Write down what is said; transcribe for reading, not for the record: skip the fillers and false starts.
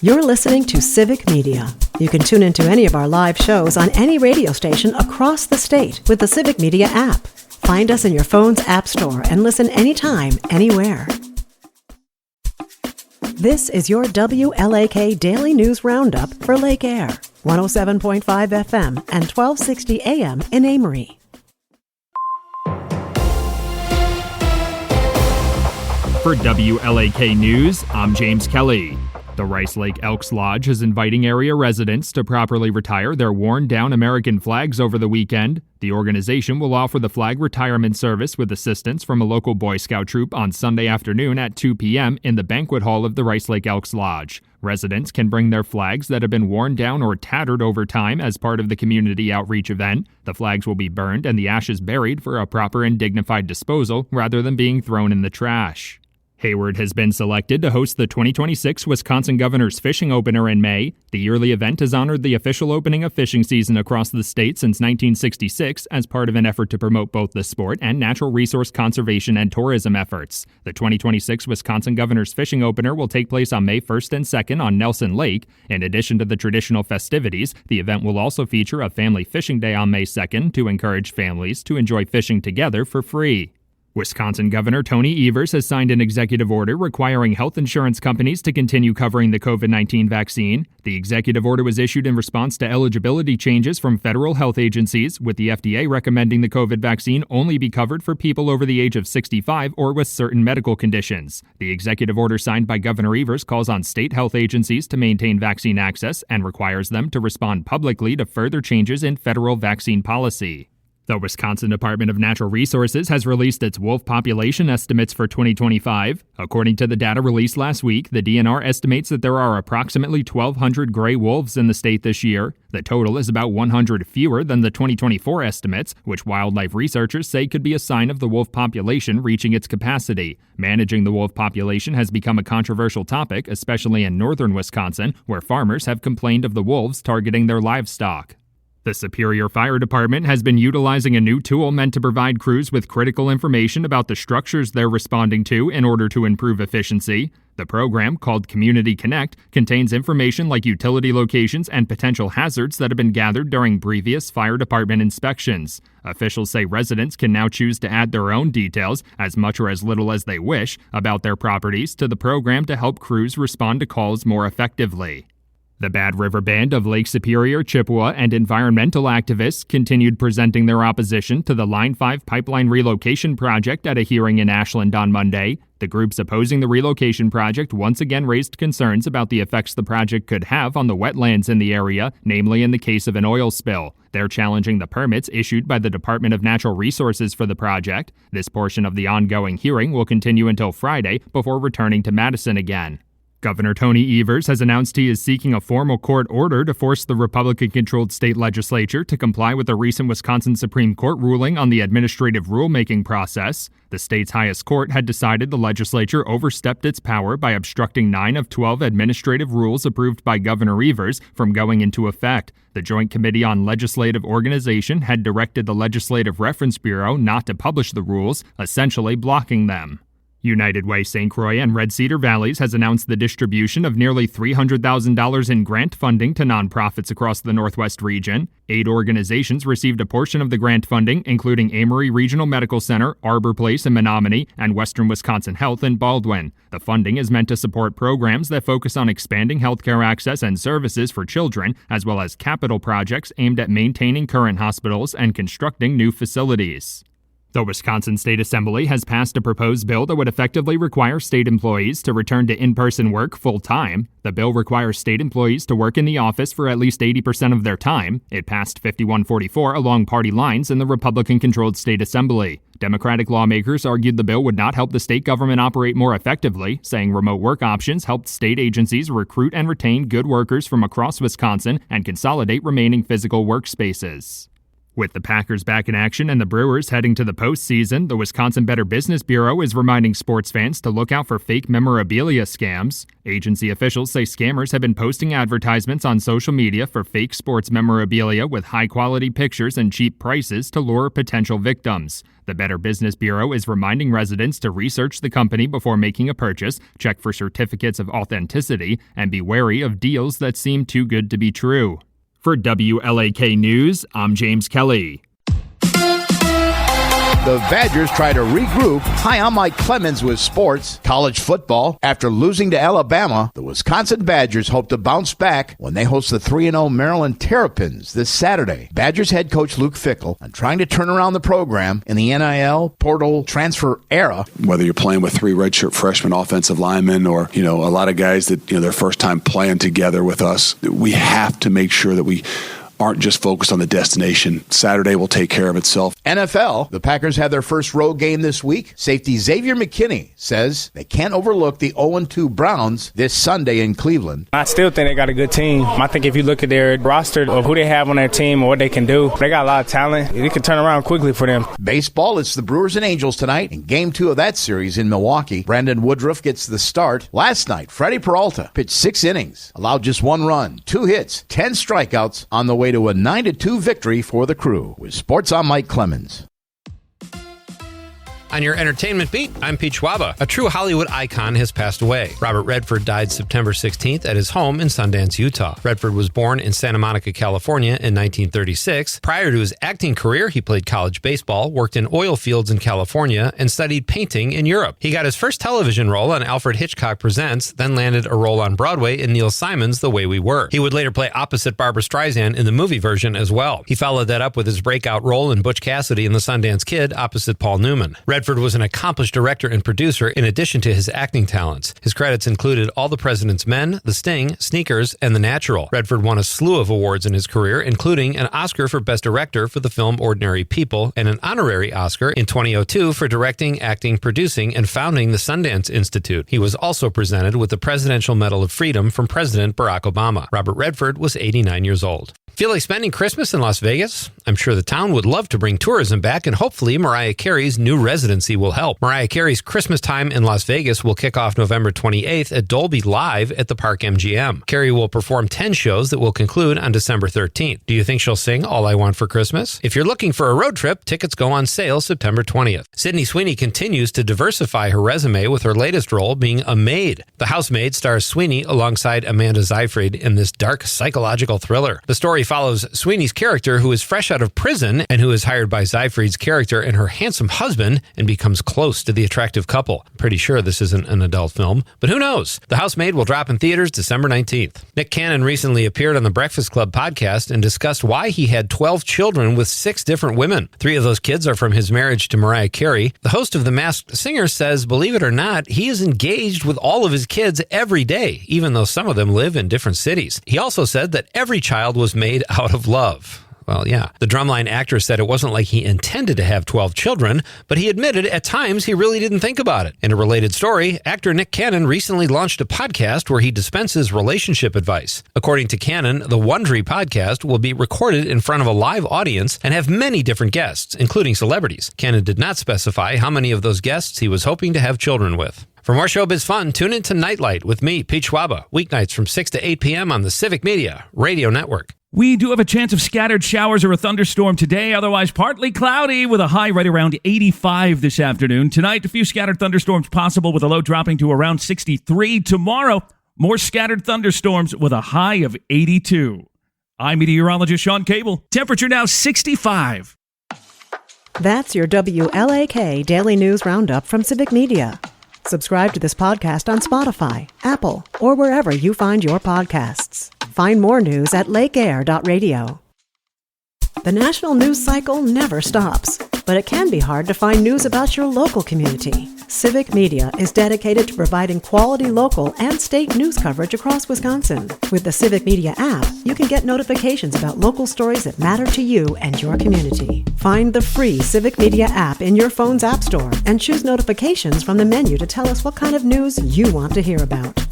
You're listening to Civic Media. You can tune into any of our live shows on any radio station across the state with the Civic Media app. Find us in your phone's app store and listen anytime, anywhere. This is your WLAK Daily News Roundup for Lake Air, 107.5 FM and 1260 AM in Amory. For WLAK News, I'm James Kelly. The Rice Lake Elks Lodge is inviting area residents to properly retire their worn-down American flags over the weekend. The organization will offer the flag retirement service with assistance from a local Boy Scout troop on Sunday afternoon at 2 p.m. in the banquet hall of the Rice Lake Elks Lodge. Residents can bring their flags that have been worn down or tattered over time as part of the community outreach event. The flags will be burned and the ashes buried for a proper and dignified disposal rather than being thrown in the trash. Hayward has been selected to host the 2026 Wisconsin Governor's Fishing Opener in May. The yearly event has honored the official opening of fishing season across the state since 1966 as part of an effort to promote both the sport and natural resource conservation and tourism efforts. The 2026 Wisconsin Governor's Fishing Opener will take place on May 1st and 2nd on Nelson Lake. In addition to the traditional festivities, the event will also feature a family fishing day on May 2nd to encourage families to enjoy fishing together for free. Wisconsin Governor Tony Evers has signed an executive order requiring health insurance companies to continue covering the COVID-19 vaccine. The executive order was issued in response to eligibility changes from federal health agencies, with the FDA recommending the COVID vaccine only be covered for people over the age of 65 or with certain medical conditions. The executive order signed by Governor Evers calls on state health agencies to maintain vaccine access and requires them to respond publicly to further changes in federal vaccine policy. The Wisconsin Department of Natural Resources has released its wolf population estimates for 2025. According to the data released last week, the DNR estimates that there are approximately 1,200 gray wolves in the state this year. The total is about 100 fewer than the 2024 estimates, which wildlife researchers say could be a sign of the wolf population reaching its capacity. Managing the wolf population has become a controversial topic, especially in northern Wisconsin, where farmers have complained of the wolves targeting their livestock. The Superior Fire Department has been utilizing a new tool meant to provide crews with critical information about the structures they're responding to in order to improve efficiency. The program, called Community Connect, contains information like utility locations and potential hazards that have been gathered during previous fire department inspections. Officials say residents can now choose to add their own details, as much or as little as they wish, about their properties to the program to help crews respond to calls more effectively. The Bad River Band of Lake Superior, Chippewa, and environmental activists continued presenting their opposition to the Line 5 pipeline relocation project at a hearing in Ashland on Monday. The groups opposing the relocation project once again raised concerns about the effects the project could have on the wetlands in the area, namely in the case of an oil spill. They're challenging the permits issued by the Department of Natural Resources for the project. This portion of the ongoing hearing will continue until Friday before returning to Madison again. Governor Tony Evers has announced he is seeking a formal court order to force the Republican-controlled state legislature to comply with a recent Wisconsin Supreme Court ruling on the administrative rulemaking process. The state's highest court had decided the legislature overstepped its power by obstructing 9 of 12 administrative rules approved by Governor Evers from going into effect. The Joint Committee on Legislative Organization had directed the Legislative Reference Bureau not to publish the rules, essentially blocking them. United Way St. Croix and Red Cedar Valleys has announced the distribution of nearly $300,000 in grant funding to nonprofits across the Northwest region. 8 organizations received a portion of the grant funding, including Amory Regional Medical Center, Arbor Place in Menominee, and Western Wisconsin Health in Baldwin. The funding is meant to support programs that focus on expanding healthcare access and services for children, as well as capital projects aimed at maintaining current hospitals and constructing new facilities. The Wisconsin State Assembly has passed a proposed bill that would effectively require state employees to return to in-person work full-time. The bill requires state employees to work in the office for at least 80% of their time. It passed 51-44 along party lines in the Republican-controlled State Assembly. Democratic lawmakers argued the bill would not help the state government operate more effectively, saying remote work options helped state agencies recruit and retain good workers from across Wisconsin and consolidate remaining physical workspaces. With the Packers back in action and the Brewers heading to the postseason, the Wisconsin Better Business Bureau is reminding sports fans to look out for fake memorabilia scams. Agency officials say scammers have been posting advertisements on social media for fake sports memorabilia with high-quality pictures and cheap prices to lure potential victims. The Better Business Bureau is reminding residents to research the company before making a purchase, check for certificates of authenticity, and be wary of deals that seem too good to be true. For WLAK News, I'm James Kelly. The Badgers try to regroup. Hi, I'm Mike Clemens with sports. College football. After losing to Alabama, the Wisconsin Badgers hope to bounce back when they host the 3-0 Maryland Terrapins this Saturday. Badgers head coach Luke Fickell on trying to turn around the program in the NIL portal transfer era. Whether you're playing with 3 redshirt freshman offensive linemen or, a lot of guys that, their first time playing together with us, we have to make sure that we aren't just focused on the destination. Saturday will take care of itself. NFL, the Packers have their first road game this week. Safety Xavier McKinney says they can't overlook the 0-2 Browns this Sunday in Cleveland. I still think they got a good team. I think if you look at their roster of who they have on their team or what they can do, they got a lot of talent. It can turn around quickly for them. Baseball, it's the Brewers and Angels tonight in Game 2 of that series in Milwaukee. Brandon Woodruff gets the start. Last night, Freddie Peralta pitched 6 innings, allowed just 1 run, 2 hits, 10 strikeouts on the way to a 9-2 victory for the Crew. With sports, I'm Mike Clemens. On your entertainment beat, I'm Pete Schwaba. A true Hollywood icon has passed away. Robert Redford died September 16th at his home in Sundance, Utah. Redford was born in Santa Monica, California in 1936. Prior to his acting career, he played college baseball, worked in oil fields in California, and studied painting in Europe. He got his first television role on Alfred Hitchcock Presents, then landed a role on Broadway in Neil Simon's The Way We Were. He would later play opposite Barbra Streisand in the movie version as well. He followed that up with his breakout role in Butch Cassidy in The Sundance Kid opposite Paul Newman. Redford was an accomplished director and producer in addition to his acting talents. His credits included All the President's Men, The Sting, Sneakers, and The Natural. Redford won a slew of awards in his career, including an Oscar for Best Director for the film Ordinary People and an honorary Oscar in 2002 for directing, acting, producing, and founding the Sundance Institute. He was also presented with the Presidential Medal of Freedom from President Barack Obama. Robert Redford was 89 years old. Feel like spending Christmas in Las Vegas? I'm sure the town would love to bring tourism back, and hopefully Mariah Carey's new residency will help. Mariah Carey's Christmas time in Las Vegas will kick off November 28th at Dolby Live at the Park MGM. Carey will perform 10 shows that will conclude on December 13th. Do you think she'll sing All I Want for Christmas? If you're looking for a road trip, tickets go on sale September 20th. Sydney Sweeney continues to diversify her resume with her latest role being a maid. The Housemaid stars Sweeney alongside Amanda Seyfried in this dark psychological thriller. The story follows Sweeney's character, who is fresh out of prison and who is hired by Seyfried's character and her handsome husband and becomes close to the attractive couple. Pretty sure this isn't an adult film, but who knows? The Housemaid will drop in theaters December 19th. Nick Cannon recently appeared on the Breakfast Club podcast and discussed why he had 12 children with 6 different women. 3 of those kids are from his marriage to Mariah Carey. The host of The Masked Singer says, believe it or not, he is engaged with all of his kids every day, even though some of them live in different cities. He also said that every child was made out of love. Well, yeah. The Drumline actor said it wasn't like he intended to have 12 children, but he admitted at times he really didn't think about it. In a related story, actor Nick Cannon recently launched a podcast where he dispenses relationship advice. According to Cannon, the Wondery podcast will be recorded in front of a live audience and have many different guests, including celebrities. Cannon did not specify how many of those guests he was hoping to have children with. For more showbiz fun, tune in to Nightlight with me, Pete Schwaba, weeknights from 6 to 8 p.m. on the Civic Media Radio Network. We do have a chance of scattered showers or a thunderstorm today, otherwise partly cloudy with a high right around 85 this afternoon. Tonight, a few scattered thunderstorms possible with a low dropping to around 63. Tomorrow, more scattered thunderstorms with a high of 82. I'm meteorologist Sean Cable. Temperature now 65. That's your WLAK Daily News Roundup from Civic Media. Subscribe to this podcast on Spotify, Apple, or wherever you find your podcasts. Find more news at lakeair.radio. The national news cycle never stops, but it can be hard to find news about your local community. Civic Media is dedicated to providing quality local and state news coverage across Wisconsin. With the Civic Media app, you can get notifications about local stories that matter to you and your community. Find the free Civic Media app in your phone's app store and choose notifications from the menu to tell us what kind of news you want to hear about.